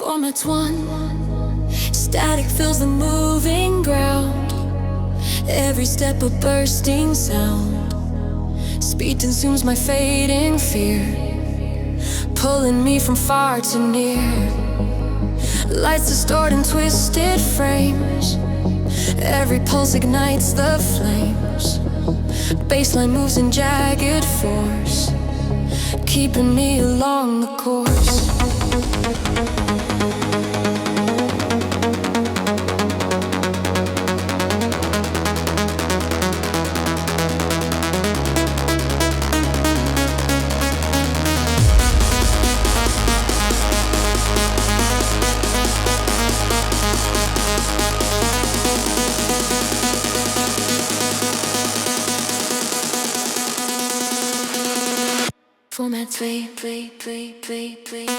Format's one. Static fills the moving ground. Every step a bursting sound. Speed consumes my fading fear, pulling me from far to near. Lights distorted in twisted frames. Every pulse ignites the flames. Baseline moves in jagged force, keeping me along the course. Format play.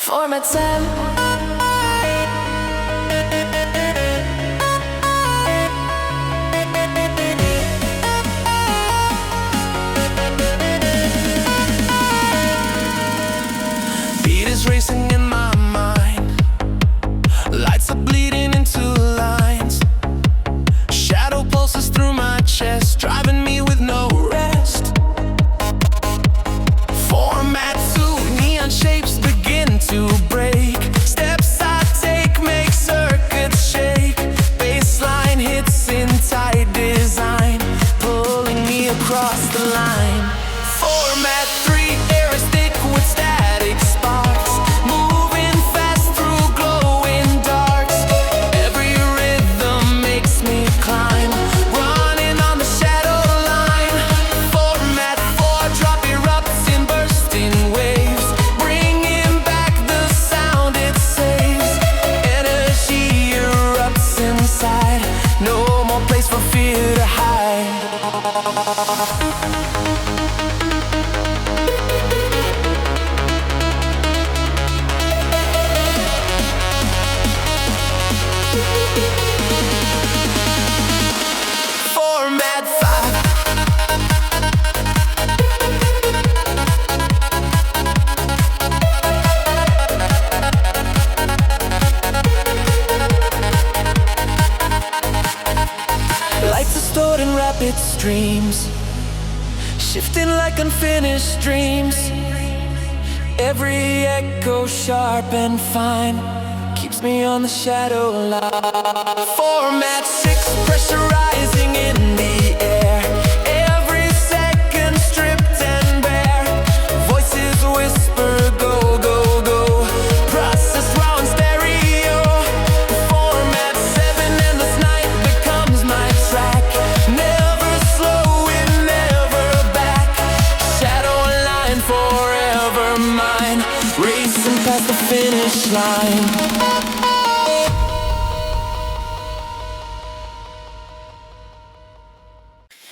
Format 7. Racing in my mind, lights are bleeding into lines. Shadow pulses through my chest, driving me with no rest. Format 2, neon shapes begin to break. Steps I take make circuits shake. Baseline hits in tight design, pulling me across the line. Format 3, air is thick with static sparks. it streams, shifting like unfinished dreams. Every echo sharp and fine keeps me on the shadow line. Format 6, pressurizing in the air. Every second stripped and bare. Voices whisper, go, go, go. Processed raw and stereo. Format 7, endless night becomes my track. Never slowing, never back. Shadow line forever mine. Racing past the finish line.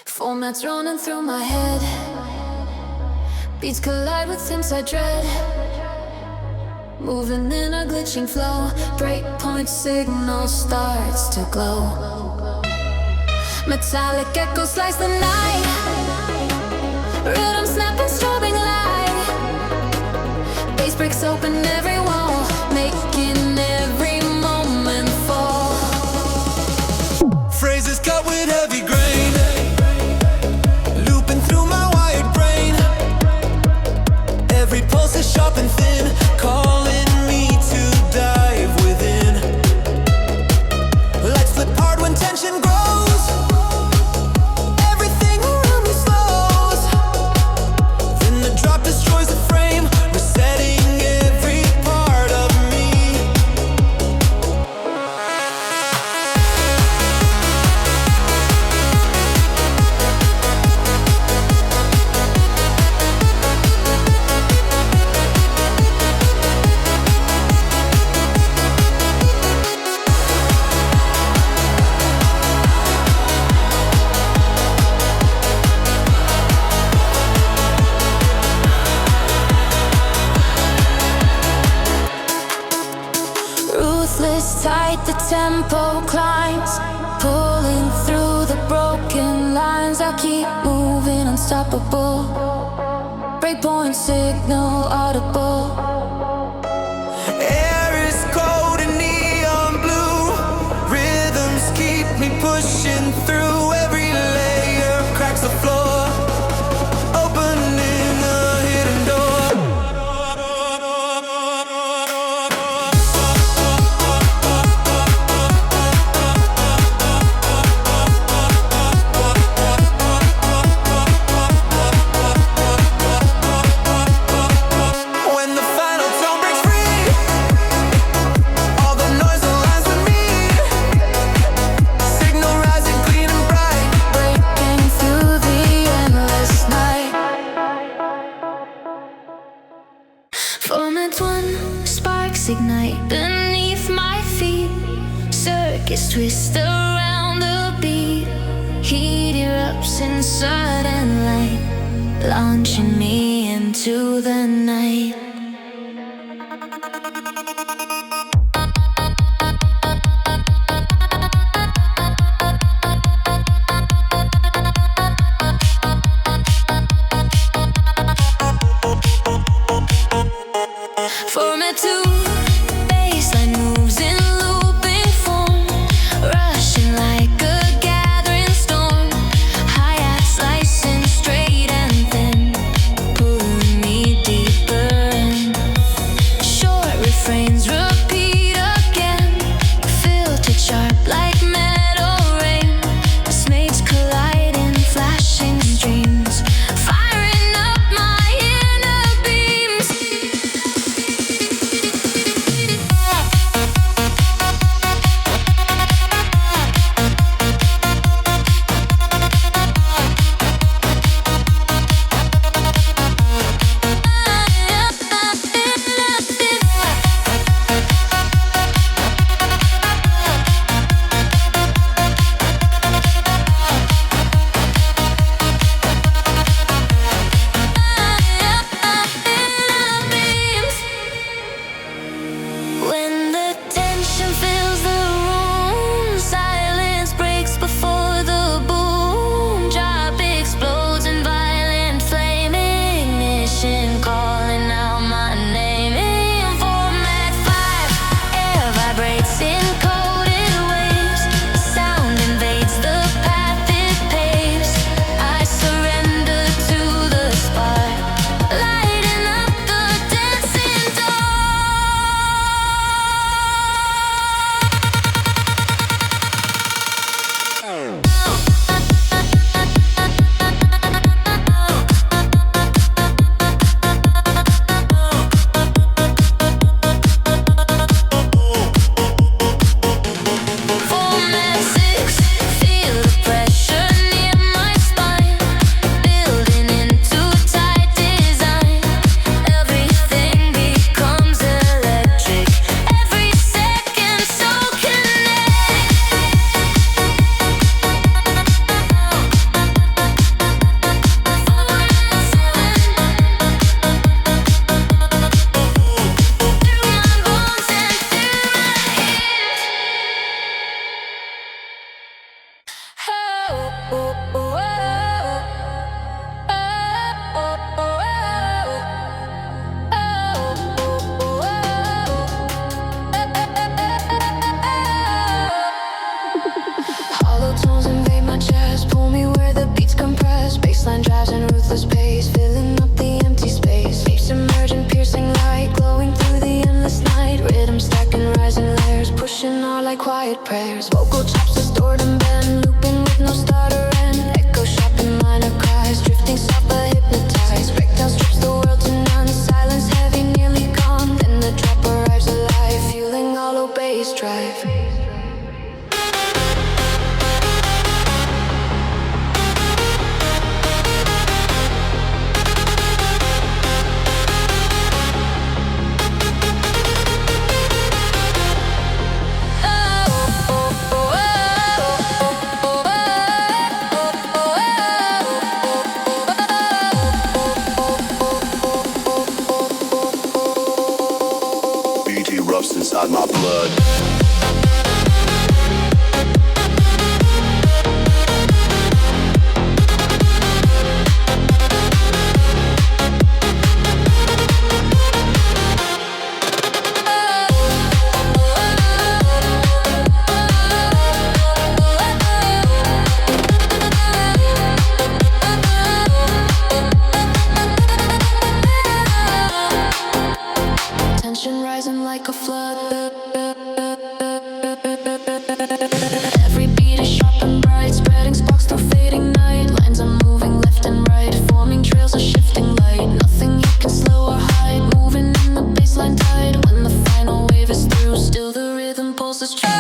Formats running through my head. Beats collide with synths I dread. Moving in a glitching flow. Breakpoint signal starts to glow. Metallic echoes slice the night. Rhythm snapping, strobing light. Bass breaks open every wall, making every moment fall. Phrases cut with heavy grain, looping through my wired brain. Every pulse is sharp and thin, calling me to dive within. Lights flip hard when tension grows. Everything around me slows. Then the drop destroys the frame, resetting every part of me. Ruthless tight, the tempo climbs, pulling through the broken lines. I keep moving, unstoppable. Breakpoint signal audible. Air is cold and neon blue. Rhythms keep me pushing through. Every layer cracks the floor, opening a hidden door. When the final tone breaks free, all the noise aligns with me. Signal rising clean and bright. Breaking through the endless night. Format 1, sparks ignite beneath my feet. Circuits twist around the beat. Heat erupts in sudden light, launching me into the night. Format 2, baseline moves in looping form, rushing like a gathering storm. Hi-hat slicing straight and thin, pulling me deeper in. Short refrains repeat again, filtered sharp like metal rain. Snakes colliding, flashing streams, firing up my inner beams. my quiet prayers. Vocal chops distorted and bend, looping with no starter end. Echo sharp and minor cries, drifting soft but hypnotized. Breakdown strips the world to none, silence heavy, nearly gone. Then the drop arrives alive, fueling hollow bass drive. Inside my blood. Tension rising like a flood. Every beat is sharp and bright, spreading sparks through fading night. Lines are moving left and right, forming trails of shifting light. Nothing you can slow or hide, moving in the baseline tide. When the final wave is through, still the rhythm pulses true.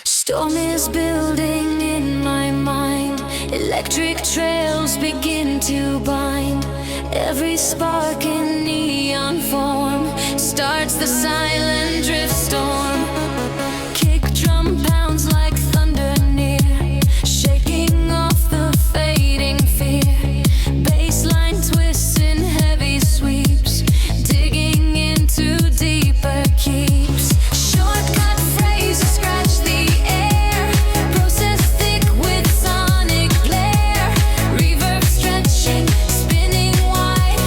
Storm is building in my mind. Electric trails begin to bind. Every spark in neon form starts the silent drift storm. Kick drum pounds like thunder near, shaking off the fading fear. Bassline twists in heavy sweeps, digging into deeper keeps. Shortcut phrases scratch the air, process thick with sonic glare. Reverb stretching, spinning wide,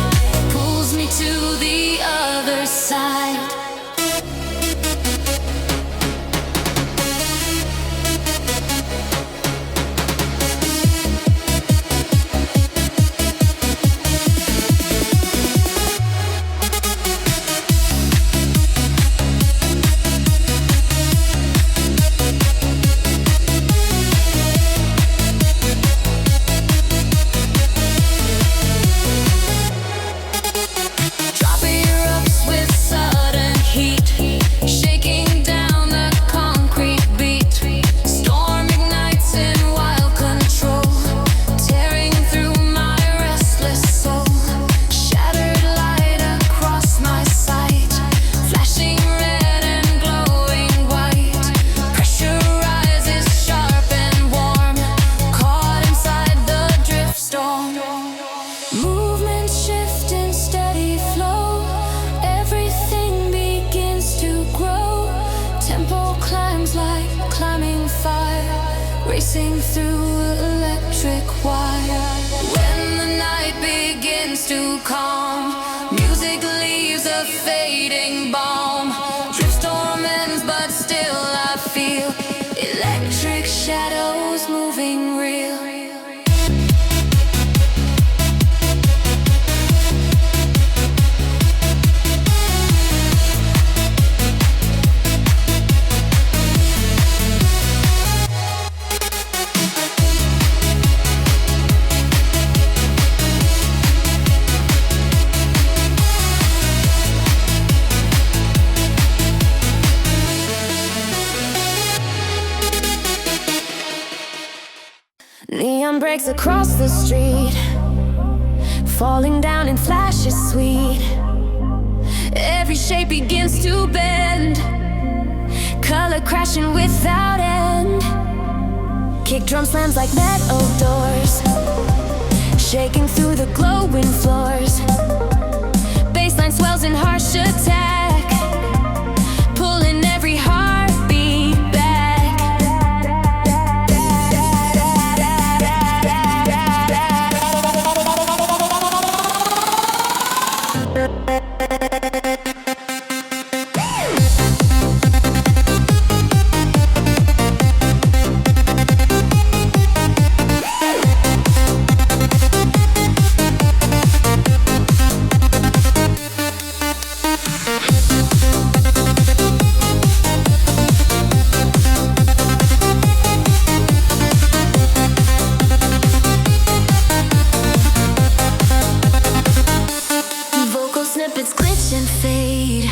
pulls me to the other side. Drop erupts with sudden heat, shaking down the concrete beat. Storm ignites in wild control, tearing through my restless soul. Shattered light across my sight, flashing red and glowing white. Pressure rises sharp and warm, caught inside the drift storm. Movement shift in steady flow, everything begins to grow. Tempo climbs like climbing fire, racing through electric wire. When the night begins to calm, music leaves a fading balm. Drift storm ends, but still I feel electric shadows moving real. Neon breaks across the street, falling down in flashes sweet. Every shape begins to bend, color crashing without end. Kick drum slams like metal doors, shaking through the glowing floors. Bassline swells in harsh attack, pulling every heartbeat back. switch and fade,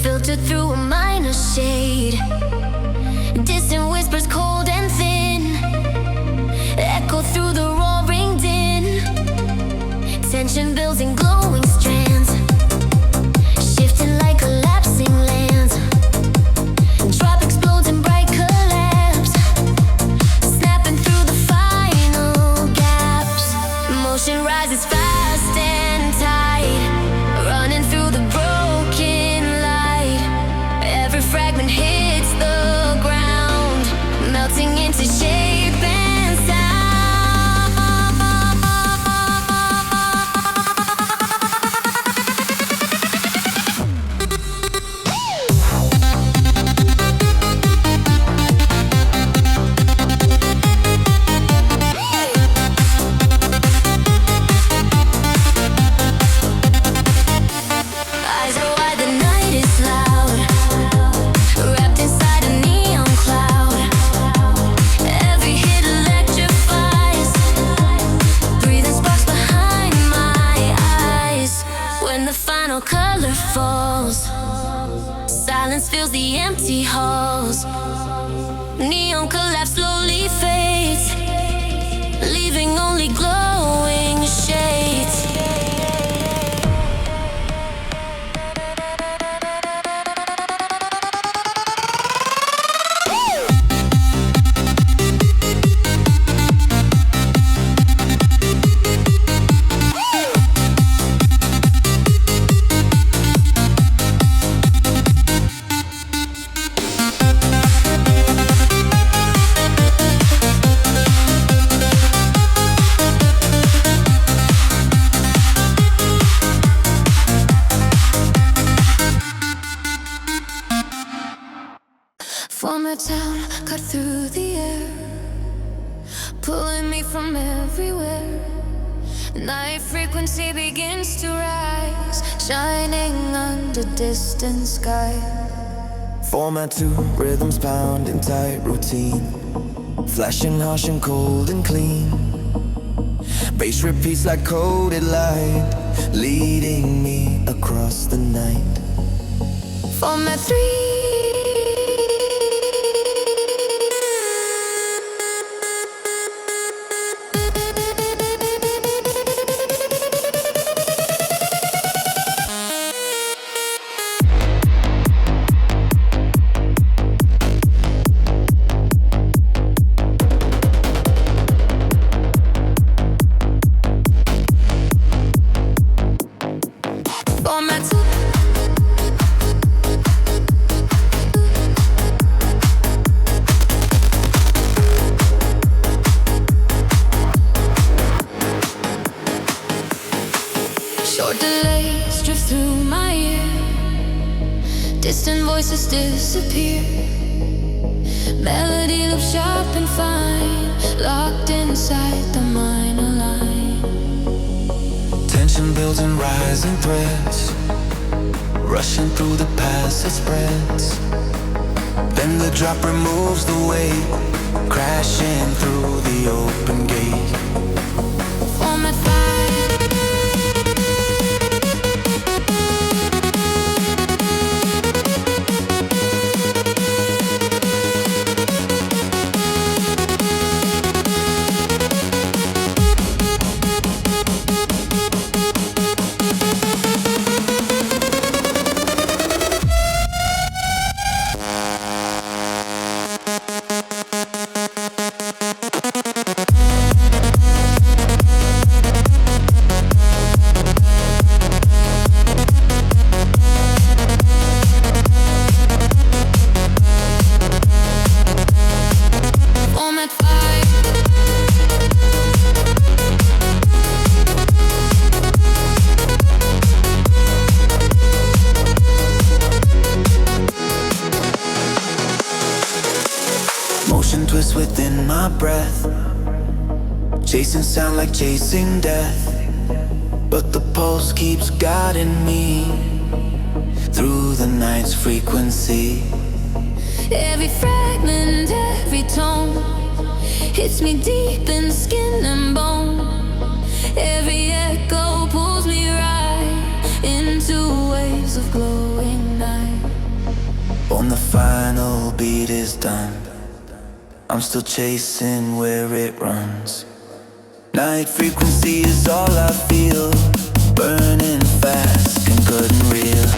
filtered through a minor shade. Distant whispers cold and thin, echo through the roaring din. Tension builds in glowing strands, shifting like collapsing lands. Drop explodes in bright collapse, snapping through the final gaps. Motion rises fast and tight, running through the broken light. Every fragment hits the ground, melting into shape and sound. Eyes are wide, the night is loud, wrapped inside a neon cloud. Every hit electrifies, breathing sparks behind my eyes. When the final color falls, silence fills the empty halls. Neon collapse slowly fades, leaving only glowing shades. From a town cut through the air, pulling me from everywhere. Night frequency begins to rise, shining under distant sky. Format 2, rhythms pounding tight routine, flashing harsh and cold and clean. Bass repeats like coded light, leading me across the night. Format 3. Format 2. Short delays drift through my ear, distant voices disappear. Melody loops sharp and fine, locked inside the minor line. Tension builds in rising threads, rushing through the past it spreads. Then the drop removes the weight, crashing through the open gate. Format 5. Motion twists within my breath, chasing sound like chasing death. But the pulse keeps guiding me through the night's frequency. Every fragment, every tone hits me deep in skin and bone. Every echo pulls me right into Two waves of glowing night. When the final beat is done, I'm still chasing where it runs. Night frequency is all I feel, burning fast and good and real.